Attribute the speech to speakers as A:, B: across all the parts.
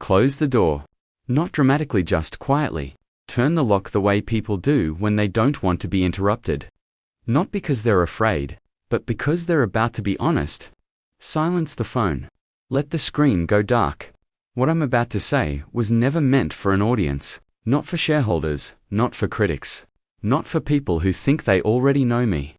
A: Close the door. Not dramatically, just quietly. Turn the lock the way people do when they don't want to be interrupted. Not because they're afraid, but because they're about to be honest. Silence the phone. Let the screen go dark. What I'm about to say was never meant for an audience. Not for shareholders, not for critics. Not for people who think they already know me.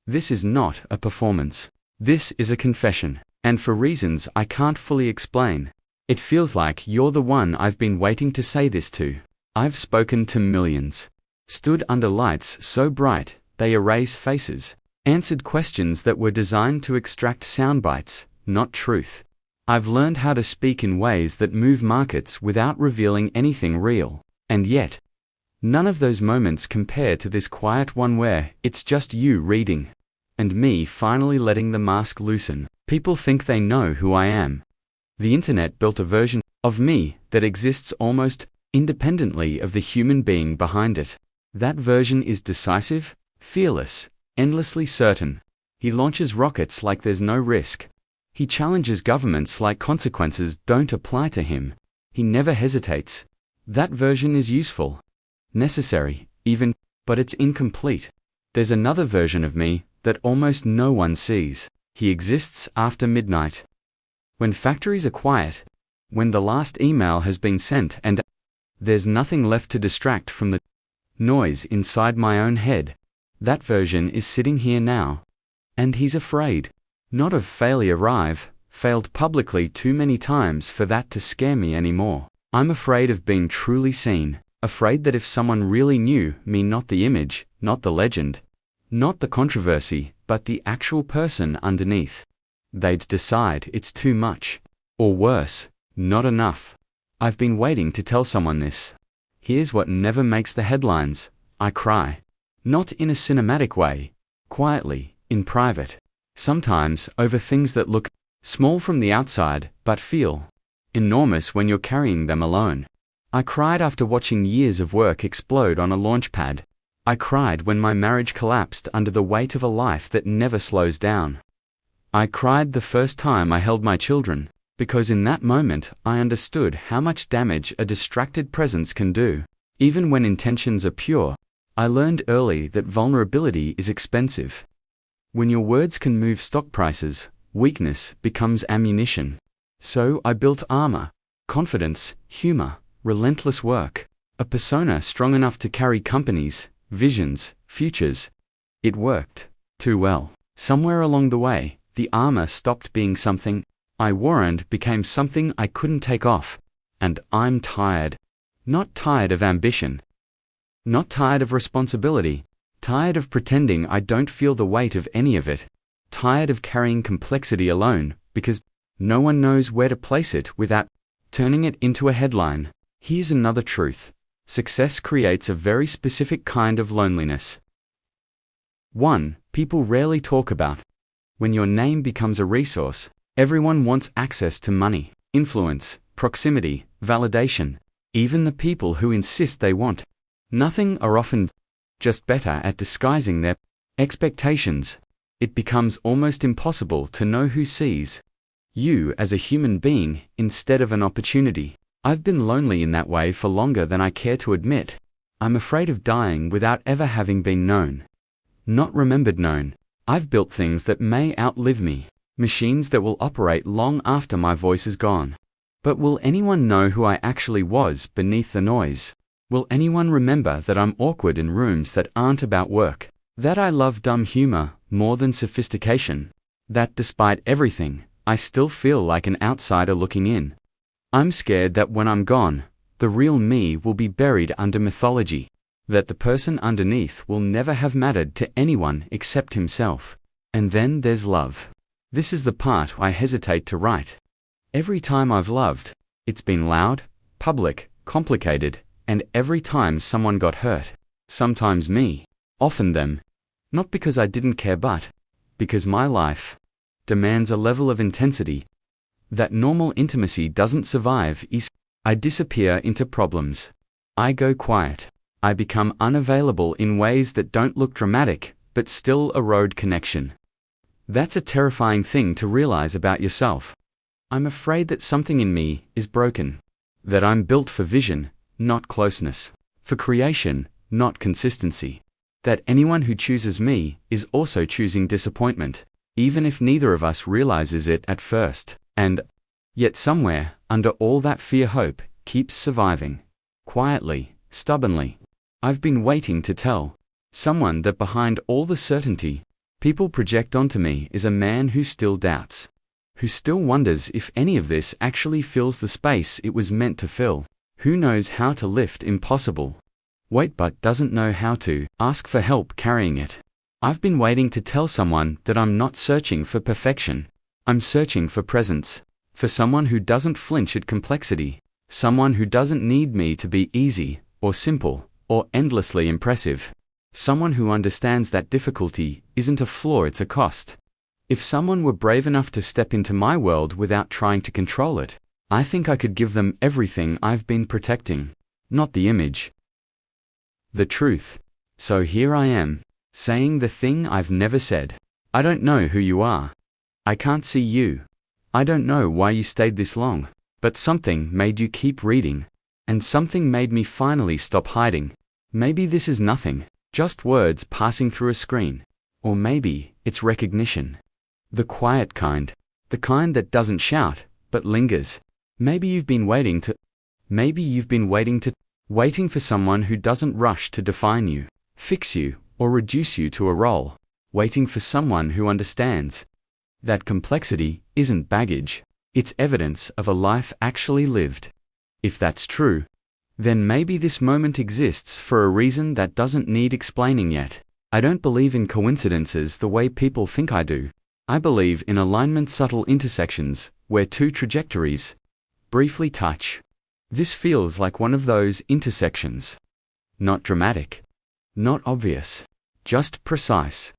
A: This is not a performance. This is a confession, and for reasons I can't fully explain. It feels like you're the one I've been waiting to say this to. I've spoken to millions. Stood under lights so bright, they erase faces. Answered questions that were designed to extract sound bites, not truth. I've learned how to speak in ways that move markets without revealing anything real. And yet, none of those moments compare to this quiet one where it's just you reading. And me finally letting the mask loosen. People think they know who I am. The internet built a version of me that exists almost independently of the human being behind it. That version is decisive, fearless, endlessly certain. He launches rockets like there's no risk. He challenges governments like consequences don't apply to him. He never hesitates. That version is useful, necessary, even, but it's incomplete. There's another version of me that almost no one sees. He exists after midnight. When factories are quiet, when the last email has been sent and there's nothing left to distract from the noise inside my own head, that version is sitting here now. And he's afraid. Not of failure. I've failed publicly too many times for that to scare me anymore. I'm afraid of being truly seen, afraid that if someone really knew me, not the image, not the legend, not the controversy, but the actual person underneath, they'd decide it's too much. Or worse, not enough. I've been waiting to tell someone this. Here's what never makes the headlines. I cry. Not in a cinematic way. Quietly, in private. Sometimes over things that look small from the outside, but feel enormous when you're carrying them alone. I cried after watching years of work explode on a launch pad. I cried when my marriage collapsed under the weight of a life that never slows down. I cried the first time I held my children, because in that moment I understood how much damage a distracted presence can do. Even when intentions are pure, I learned early that vulnerability is expensive. When your words can move stock prices, weakness becomes ammunition. So I built armor, confidence, humor, relentless work, a persona strong enough to carry companies, visions, futures. It worked too well. Somewhere along the way, the armor stopped being something I wore and became something I couldn't take off. And I'm tired. Not tired of ambition. Not tired of responsibility. Tired of pretending I don't feel the weight of any of it. Tired of carrying complexity alone, because no one knows where to place it without turning it into a headline. Here's another truth. Success creates a very specific kind of loneliness. One people rarely talk about. When your name becomes a resource, everyone wants access to money, influence, proximity, validation. Even the people who insist they want nothing are often just better at disguising their expectations. It becomes almost impossible to know who sees you as a human being instead of an opportunity. I've been lonely in that way for longer than I care to admit. I'm afraid of dying without ever having been known. Not remembered. Known. I've built things that may outlive me, machines that will operate long after my voice is gone. But will anyone know who I actually was beneath the noise? Will anyone remember that I'm awkward in rooms that aren't about work? That I love dumb humor more than sophistication? That despite everything, I still feel like an outsider looking in? I'm scared that when I'm gone, the real me will be buried under mythology. That the person underneath will never have mattered to anyone except himself. And then there's love. This is the part I hesitate to write. Every time I've loved, it's been loud, public, complicated, and every time someone got hurt, sometimes me, often them, not because I didn't care but because my life demands a level of intensity that normal intimacy doesn't survive. I disappear into problems. I go quiet. I become unavailable in ways that don't look dramatic, but still erode connection. That's a terrifying thing to realize about yourself. I'm afraid that something in me is broken. That I'm built for vision, not closeness. For creation, not consistency. That anyone who chooses me is also choosing disappointment, even if neither of us realizes it at first. And yet somewhere, under all that fear, hope keeps surviving. Quietly, stubbornly. I've been waiting to tell someone that behind all the certainty people project onto me is a man who still doubts. Who still wonders if any of this actually fills the space it was meant to fill. Who knows how to lift impossible weight but doesn't know how to ask for help carrying it. I've been waiting to tell someone that I'm not searching for perfection. I'm searching for presence. For someone who doesn't flinch at complexity. Someone who doesn't need me to be easy, or simple, or endlessly impressive. Someone who understands that difficulty isn't a flaw, it's a cost. If someone were brave enough to step into my world without trying to control it, I think I could give them everything I've been protecting. Not the image. The truth. So here I am, saying the thing I've never said. I don't know who you are. I can't see you. I don't know why you stayed this long, but something made you keep reading. And something made me finally stop hiding. Maybe this is nothing, just words passing through a screen. Or maybe it's recognition. The quiet kind. The kind that doesn't shout, but lingers. Maybe you've been waiting for someone who doesn't rush to define you, fix you, or reduce you to a role. Waiting for someone who understands that complexity isn't baggage, it's evidence of a life actually lived. If that's true, then maybe this moment exists for a reason that doesn't need explaining yet. I don't believe in coincidences the way people think I do. I believe in alignment, subtle intersections, where two trajectories briefly touch. This feels like one of those intersections. Not dramatic. Not obvious. Just precise.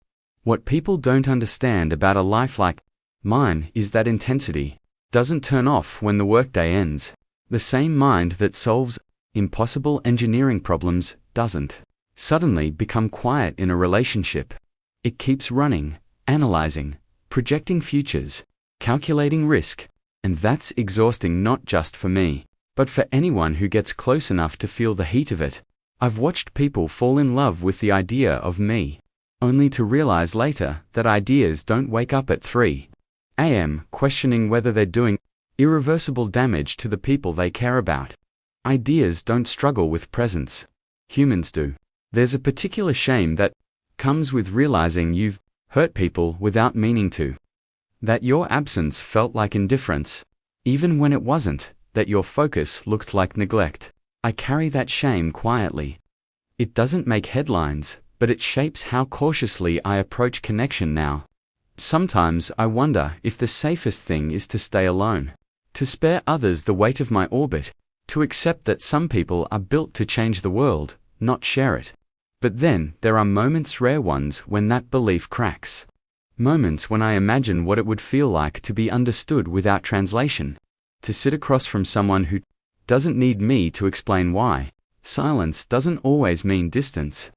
A: What people don't understand about a life like mine is that intensity doesn't turn off when the workday ends. The same mind that solves impossible engineering problems doesn't suddenly become quiet in a relationship. It keeps running, analyzing, projecting futures, calculating risk, and that's exhausting not just for me, but for anyone who gets close enough to feel the heat of it. I've watched people fall in love with the idea of me, only to realize later that ideas don't wake up at 3 a.m. questioning whether they're doing irreversible damage to the people they care about. Ideas don't struggle with presence. Humans do. There's a particular shame that comes with realizing you've hurt people without meaning to. That your absence felt like indifference, even when it wasn't, that your focus looked like neglect. I carry that shame quietly. It doesn't make headlines, but it shapes how cautiously I approach connection now. Sometimes I wonder if the safest thing is to stay alone, to spare others the weight of my orbit, to accept that some people are built to change the world, not share it. But then there are moments, rare ones, when that belief cracks. Moments when I imagine what it would feel like to be understood without translation, to sit across from someone who doesn't need me to explain why silence doesn't always mean distance,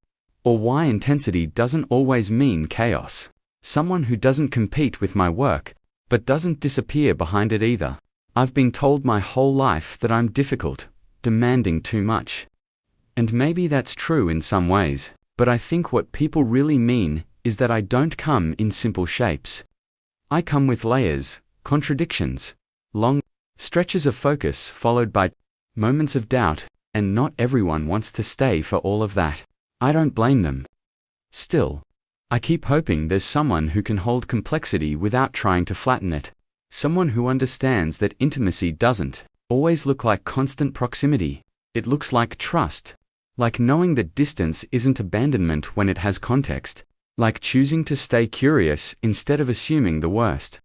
A: or why intensity doesn't always mean chaos. Someone who doesn't compete with my work, but doesn't disappear behind it either. I've been told my whole life that I'm difficult, demanding too much. And maybe that's true in some ways, but I think what people really mean is that I don't come in simple shapes. I come with layers, contradictions, long stretches of focus followed by moments of doubt, and not everyone wants to stay for all of that. I don't blame them. Still, I keep hoping there's someone who can hold complexity without trying to flatten it. Someone who understands that intimacy doesn't always look like constant proximity. It looks like trust. Like knowing that distance isn't abandonment when it has context. Like choosing to stay curious instead of assuming the worst.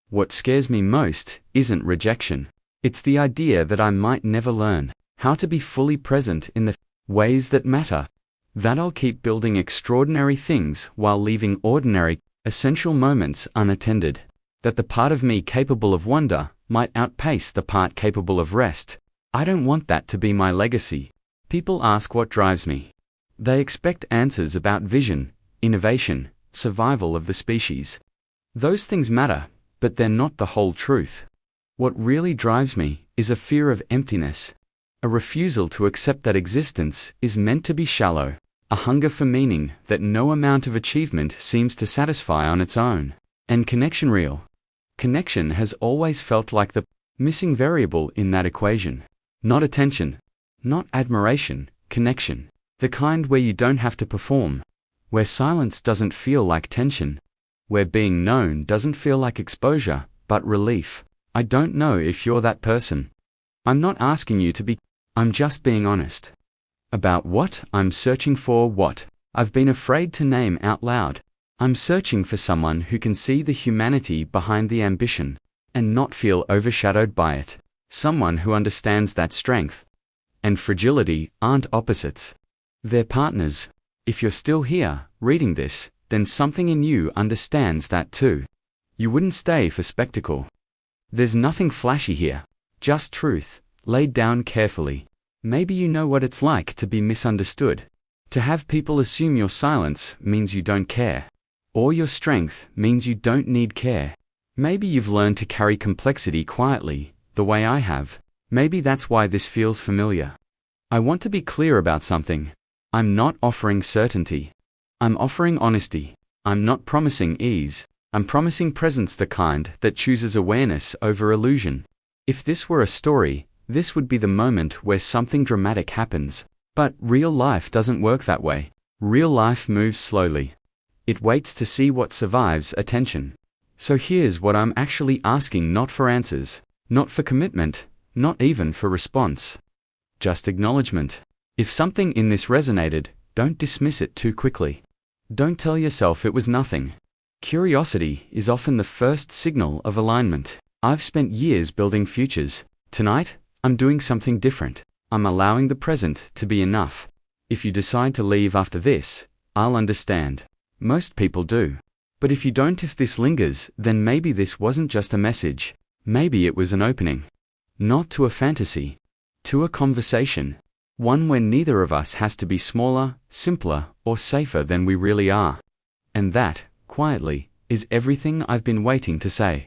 A: What scares me most isn't rejection. It's the idea that I might never learn how to be fully present in the ways that matter. That I'll keep building extraordinary things while leaving ordinary, essential moments unattended. That the part of me capable of wonder might outpace the part capable of rest. I don't want that to be my legacy. People ask what drives me. They expect answers about vision, innovation, survival of the species. Those things matter, but they're not the whole truth. What really drives me is a fear of emptiness, a refusal to accept that existence is meant to be shallow, a hunger for meaning that no amount of achievement seems to satisfy on its own. And connection real. Connection has always felt like the missing variable in that equation. Not attention, not admiration, connection. The kind where you don't have to perform, where silence doesn't feel like tension, where being known doesn't feel like exposure, but relief. I don't know if you're that person. I'm not asking you to be. I'm just being honest. About what I'm searching for, what I've been afraid to name out loud. I'm searching for someone who can see the humanity behind the ambition, and not feel overshadowed by it. Someone who understands that strength and fragility aren't opposites. They're partners. If you're still here, reading this, then something in you understands that too. You wouldn't stay for spectacle. There's nothing flashy here, just truth, laid down carefully. Maybe you know what it's like to be misunderstood. To have people assume your silence means you don't care. Or your strength means you don't need care. Maybe you've learned to carry complexity quietly, the way I have. Maybe that's why this feels familiar. I want to be clear about something. I'm not offering certainty. I'm offering honesty. I'm not promising ease. I'm promising presence, the kind that chooses awareness over illusion. If this were a story, this would be the moment where something dramatic happens. But real life doesn't work that way. Real life moves slowly. It waits to see what survives attention. So here's what I'm actually asking, not for answers, not for commitment, not even for response. Just acknowledgement. If something in this resonated, don't dismiss it too quickly. Don't tell yourself it was nothing. Curiosity is often the first signal of alignment. I've spent years building futures. Tonight, I'm doing something different. I'm allowing the present to be enough. If you decide to leave after this, I'll understand. Most people do. But if you don't, if this lingers, then maybe this wasn't just a message. Maybe it was an opening. Not to a fantasy. To a conversation. One where neither of us has to be smaller, simpler, or safer than we really are. And that, quietly, is everything I've been waiting to say.